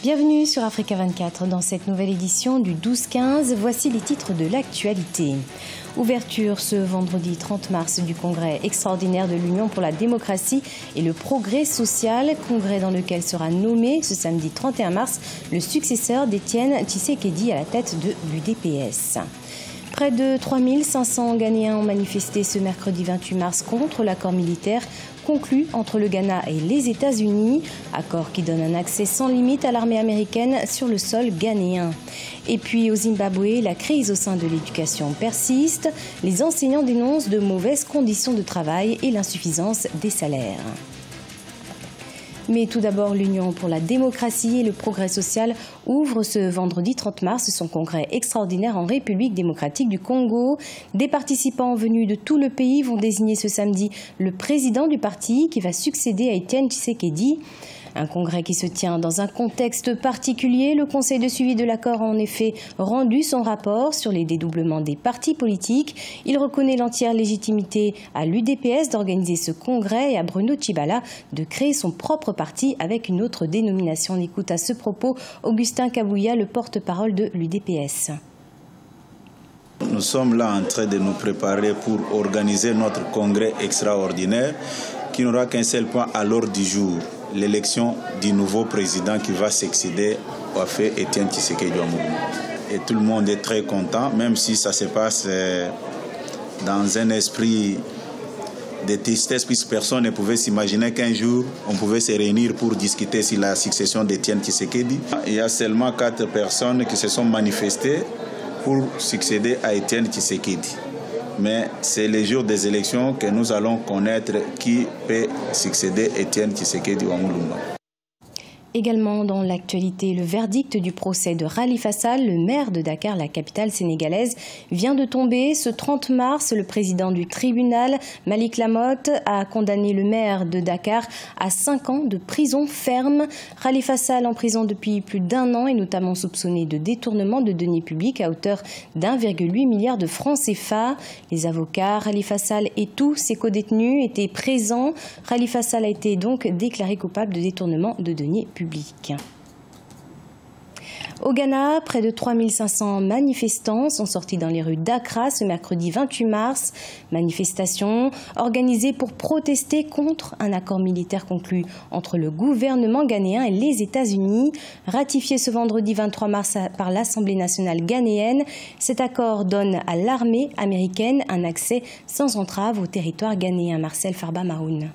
Bienvenue sur Africa 24. Dans cette nouvelle édition du 12-15, voici les titres de l'actualité. Ouverture ce vendredi 30 mars du congrès extraordinaire de l'Union pour la démocratie et le progrès social, congrès dans lequel sera nommé ce samedi 31 mars le successeur d'Étienne Tshisekedi à la tête de l'UDPS. Près de 3500 Ghanéens ont manifesté ce mercredi 28 mars contre l'accord militaire conclu entre le Ghana et les États-Unis, accord qui donne un accès sans limite à l'armée américaine sur le sol ghanéen. Et puis au Zimbabwe, la crise au sein de l'éducation persiste. Les enseignants dénoncent de mauvaises conditions de travail et l'insuffisance des salaires. Mais tout d'abord, l'Union pour la démocratie et le progrès social ouvre ce vendredi 30 mars son congrès extraordinaire en République démocratique du Congo. Des participants venus de tout le pays vont désigner ce samedi le président du parti qui va succéder à Étienne Tshisekedi. Un congrès qui se tient dans un contexte particulier. Le Conseil de suivi de l'accord a en effet rendu son rapport sur les dédoublements des partis politiques. Il reconnaît l'entière légitimité à l'UDPS d'organiser ce congrès et à Bruno Tshibala de créer son propre parti avec une autre dénomination. On écoute à ce propos Augustin Kabouya, le porte-parole de l'UDPS. Nous sommes là en train de nous préparer pour organiser notre congrès extraordinaire qui n'aura qu'un seul point à l'ordre du jour. L'élection du nouveau président qui va succéder au fait Étienne Tshisekedi Ouamoulou. Et tout le monde est très content, même si ça se passe dans un esprit de tristesse, puisque personne ne pouvait s'imaginer qu'un jour on pouvait se réunir pour discuter sur la succession d'Étienne Tshisekedi. Il y a seulement 4 personnes qui se sont manifestées pour succéder à Étienne Tshisekedi. Mais c'est le jour des élections que nous allons connaître qui peut succéder Étienne Tshisekedi Ouamoulou. Également dans l'actualité, le verdict du procès de Khalifa Sall, le maire de Dakar, la capitale sénégalaise, vient de tomber. Ce 30 mars, le président du tribunal, Malik Lamotte, a condamné le maire de Dakar à 5 ans de prison ferme. Khalifa Sall, en prison depuis plus d'1 an, est notamment soupçonné de détournement de deniers publics à hauteur d'1,8 milliard de francs CFA. Les avocats, Khalifa Sall et tous ses codétenus étaient présents. Khalifa Sall a été donc déclaré coupable de détournement de deniers publics. Au Ghana, près de 3500 manifestants sont sortis dans les rues d'Accra ce mercredi 28 mars. Manifestation organisée pour protester contre un accord militaire conclu entre le gouvernement ghanéen et les États-Unis. Ratifié ce vendredi 23 mars par l'Assemblée nationale ghanéenne, cet accord donne à l'armée américaine un accès sans entrave au territoire ghanéen. Marcel Farba Maroun.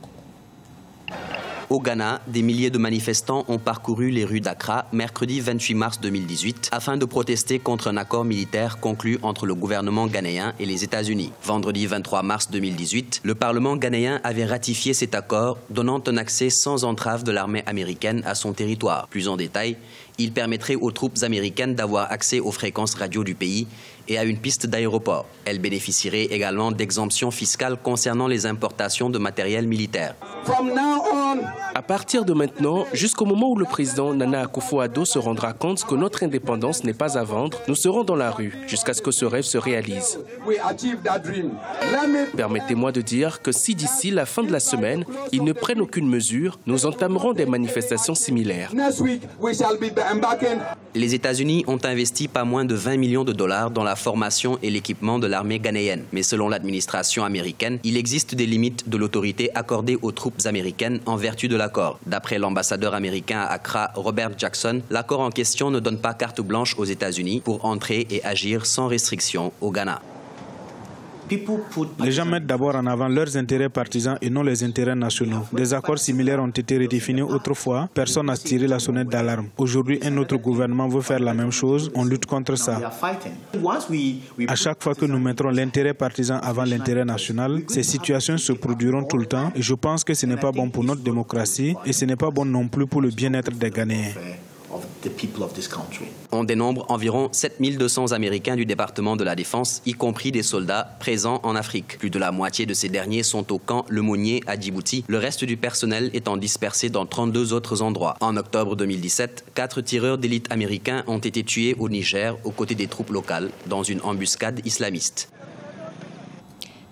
Au Ghana, des milliers de manifestants ont parcouru les rues d'Accra mercredi 28 mars 2018 afin de protester contre un accord militaire conclu entre le gouvernement ghanéen et les États-Unis. Vendredi 23 mars 2018, le Parlement ghanéen avait ratifié cet accord donnant un accès sans entrave de l'armée américaine à son territoire. Plus en détail, il permettrait aux troupes américaines d'avoir accès aux fréquences radio du pays et à une piste d'aéroport. Elle bénéficierait également d'exemptions fiscales concernant les importations de matériel militaire. À partir de maintenant, jusqu'au moment où le président Nana Akufo-Addo se rendra compte que notre indépendance n'est pas à vendre, nous serons dans la rue jusqu'à ce que ce rêve se réalise. Permettez-moi de dire que si d'ici la fin de la semaine, ils ne prennent aucune mesure, nous entamerons des manifestations similaires. Les États-Unis ont investi pas moins de 20 millions de dollars dans la formation et l'équipement de l'armée ghanéenne. Mais selon l'administration américaine, il existe des limites de l'autorité accordée aux troupes américaines en vertu de l'accord. D'après l'ambassadeur américain à Accra, Robert Jackson, l'accord en question ne donne pas carte blanche aux États-Unis pour entrer et agir sans restriction au Ghana. Les gens mettent d'abord en avant leurs intérêts partisans et non les intérêts nationaux. Des accords similaires ont été redéfinis autrefois. Personne n'a tiré la sonnette d'alarme. Aujourd'hui, un autre gouvernement veut faire la même chose. On lutte contre ça. À chaque fois que nous mettrons l'intérêt partisan avant l'intérêt national, ces situations se produiront tout le temps. Et je pense que ce n'est pas bon pour notre démocratie et ce n'est pas bon non plus pour le bien-être des Ghanéens. On dénombre environ 7200 Américains du département de la Défense, y compris des soldats présents en Afrique. Plus de la moitié de ces derniers sont au camp Le Monnier à Djibouti, le reste du personnel étant dispersé dans 32 autres endroits. En octobre 2017, 4 tireurs d'élite américains ont été tués au Niger aux côtés des troupes locales dans une embuscade islamiste.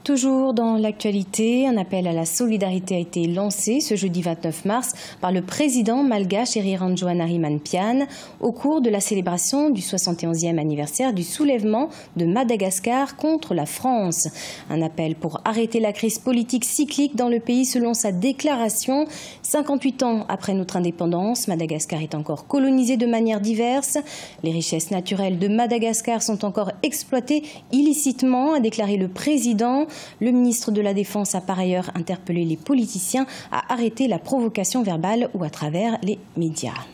Toujours dans l'actualité, un appel à la solidarité a été lancé ce jeudi 29 mars par le président malgache Iriranjoanahary Pian au cours de la célébration du 71e anniversaire du soulèvement de Madagascar contre la France. Un appel pour arrêter la crise politique cyclique dans le pays selon sa déclaration. 58 ans après notre indépendance, Madagascar est encore colonisé de manière diverse. Les richesses naturelles de Madagascar sont encore exploitées illicitement, a déclaré le président. Le ministre de la Défense a par ailleurs interpellé les politiciens à arrêter la provocation verbale ou à travers les médias.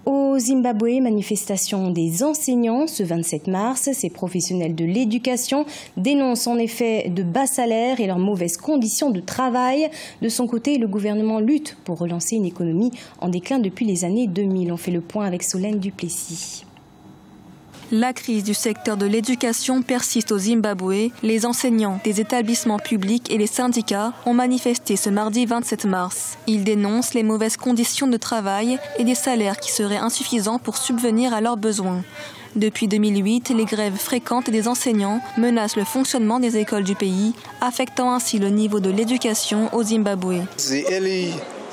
Au Zimbabwe, manifestation des enseignants ce 27 mars. Ces professionnels de l'éducation dénoncent en effet de bas salaires et leurs mauvaises conditions de travail. De son côté, le gouvernement lutte pour relancer une économie en déclin depuis les années 2000. On fait le point avec Solène Duplessis. La crise du secteur de l'éducation persiste au Zimbabwe. Les enseignants des établissements publics et les syndicats ont manifesté ce mardi 27 mars. Ils dénoncent les mauvaises conditions de travail et des salaires qui seraient insuffisants pour subvenir à leurs besoins. Depuis 2008, les grèves fréquentes des enseignants menacent le fonctionnement des écoles du pays, affectant ainsi le niveau de l'éducation au Zimbabwe.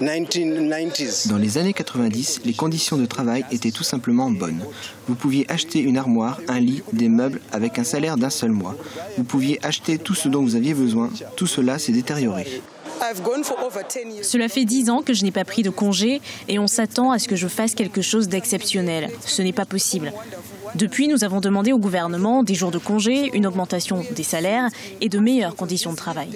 Dans les années 90, les conditions de travail étaient tout simplement bonnes. Vous pouviez acheter une armoire, un lit, des meubles avec un salaire d'un seul mois. Vous pouviez acheter tout ce dont vous aviez besoin. Tout cela s'est détérioré. Cela fait 10 ans que je n'ai pas pris de congé et on s'attend à ce que je fasse quelque chose d'exceptionnel. Ce n'est pas possible. Depuis, nous avons demandé au gouvernement des jours de congé, une augmentation des salaires et de meilleures conditions de travail.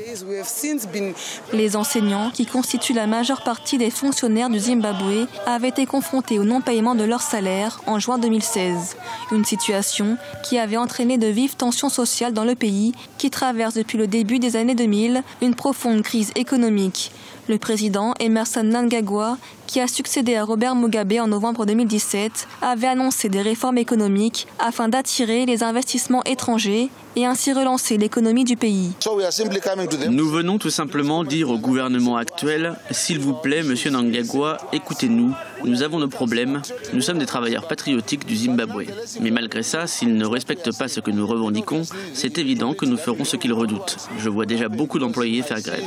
Les enseignants, qui constituent la majeure partie des fonctionnaires du Zimbabwe, avaient été confrontés au non-paiement de leur salaire en juin 2016. Une situation qui avait entraîné de vives tensions sociales dans le pays, qui traverse depuis le début des années 2000 une profonde crise économique. Le président Emmerson Mnangagwa, qui a succédé à Robert Mugabe en novembre 2017, avait annoncé des réformes économiques afin d'attirer les investissements étrangers et ainsi relancer l'économie du pays. Nous venons tout simplement dire au gouvernement actuel, s'il vous plaît, monsieur Mnangagwa, écoutez-nous, nous avons nos problèmes, nous sommes des travailleurs patriotiques du Zimbabwe. Mais malgré ça, s'ils ne respectent pas ce que nous revendiquons, c'est évident que nous ferons ce qu'ils redoutent. Je vois déjà beaucoup d'employés faire grève.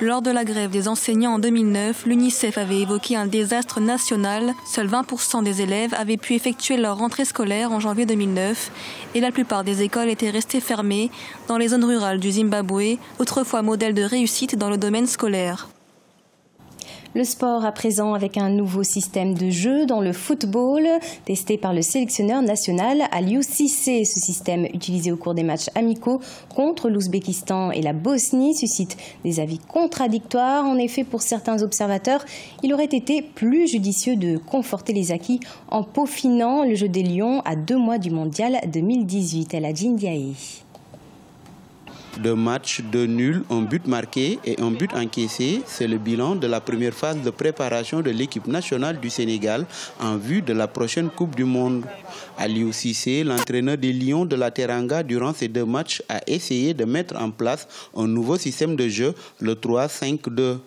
Lors de la grève des enseignants en 2009, l'UNICEF avait évoqué un désastre national. Seuls 20% des élèves avaient pu effectuer leur rentrée scolaire en janvier 2009 et la plupart des écoles étaient restées fermées dans les zones rurales du Zimbabwe, autrefois modèle de réussite dans le domaine scolaire. Le sport à présent avec un nouveau système de jeu dans le football testé par le sélectionneur national Aliou Cissé. Ce système utilisé au cours des matchs amicaux contre l'Ouzbékistan et la Bosnie suscite des avis contradictoires. En effet, pour certains observateurs, il aurait été plus judicieux de conforter les acquis en peaufinant le jeu des Lions à 2 mois du mondial 2018. El Hadji Ndiaye. 2 matchs, 2 nuls, un but marqué et un but encaissé. C'est le bilan de la première phase de préparation de l'équipe nationale du Sénégal en vue de la prochaine Coupe du Monde. Aliou Cissé, l'entraîneur des Lions de la Teranga, durant ces 2 matchs, a essayé de mettre en place un nouveau système de jeu, le 3-5-2.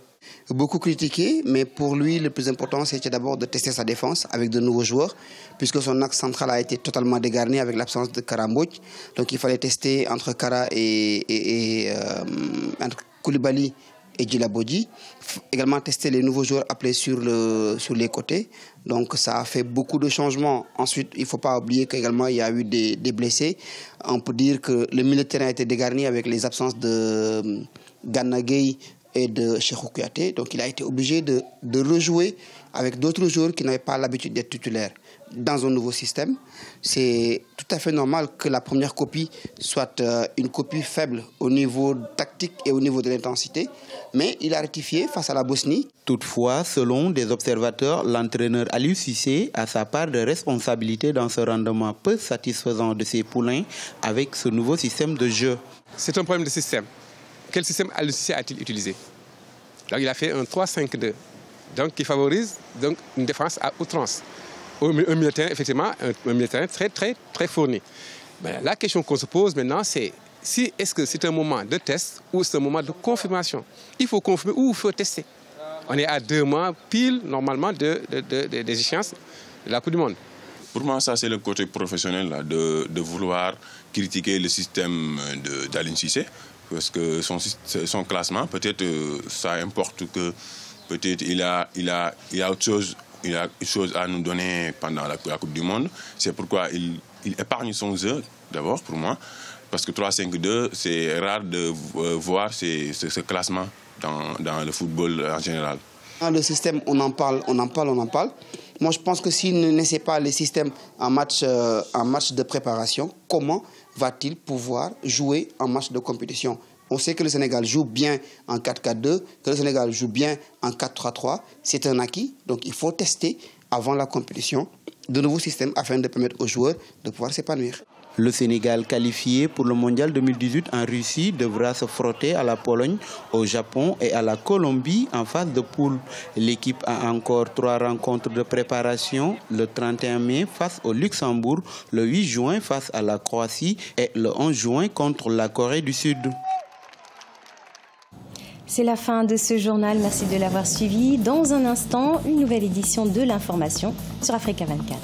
Beaucoup critiqué, mais pour lui, le plus important, c'était d'abord de tester sa défense avec de nouveaux joueurs, puisque son axe central a été totalement dégarni avec l'absence de Kara Mbodj. Donc il fallait tester entre Kara entre Koulibaly et Djilabodji. Également tester les nouveaux joueurs appelés sur les côtés. Donc ça a fait beaucoup de changements. Ensuite, il ne faut pas oublier qu'également il y a eu des blessés. On peut dire que le milieu de terrain a été dégarni avec les absences de Gana Gueye et de Cheikhou Kouyaté. Donc il a été obligé de rejouer avec d'autres joueurs qui n'avaient pas l'habitude d'être titulaires. Dans un nouveau système, c'est tout à fait normal que la première copie soit une copie faible au niveau tactique et au niveau de l'intensité, mais il a rectifié face à la Bosnie. Toutefois, selon des observateurs, l'entraîneur Aliou Cissé a sa part de responsabilité dans ce rendement peu satisfaisant de ses poulains avec ce nouveau système de jeu. C'est un problème de système. Quel système Aliou Cissé a-t-il utilisé? Donc il a fait un 3-5-2, donc qui favorise donc une défense à outrance. Un milieu de terrain, effectivement, un milieu de terrain très fourni. Mais la question qu'on se pose maintenant, c'est est-ce que c'est un moment de test ou c'est un moment de confirmation? Il faut confirmer ou il faut tester. On est à 2 mois pile, normalement, des échéances de la Coupe du Monde. Pour moi, ça, c'est le côté professionnel là, de vouloir critiquer le système d'Aliou Cissé. Parce que son classement, peut-être, ça importe que peut-être il a autre chose. Il a une chose à nous donner pendant la Coupe du Monde. C'est pourquoi il épargne son jeu, d'abord, pour moi. Parce que 3-5-2, c'est rare de voir ce classement dans le football en général. Le système, on en parle. Moi, je pense que s'il ne laissait pas le système en match de préparation, comment va-t-il pouvoir jouer en match de compétition? On sait que le Sénégal joue bien en 4-4-2, que le Sénégal joue bien en 4-3-3. C'est un acquis, donc il faut tester avant la compétition de nouveaux systèmes afin de permettre aux joueurs de pouvoir s'épanouir. Le Sénégal qualifié pour le Mondial 2018 en Russie devra se frotter à la Pologne, au Japon et à la Colombie en phase de poule. L'équipe a encore 3 rencontres de préparation, le 31 mai face au Luxembourg, le 8 juin face à la Croatie et le 11 juin contre la Corée du Sud. C'est la fin de ce journal, merci de l'avoir suivi. Dans un instant, une nouvelle édition de l'information sur Africa 24.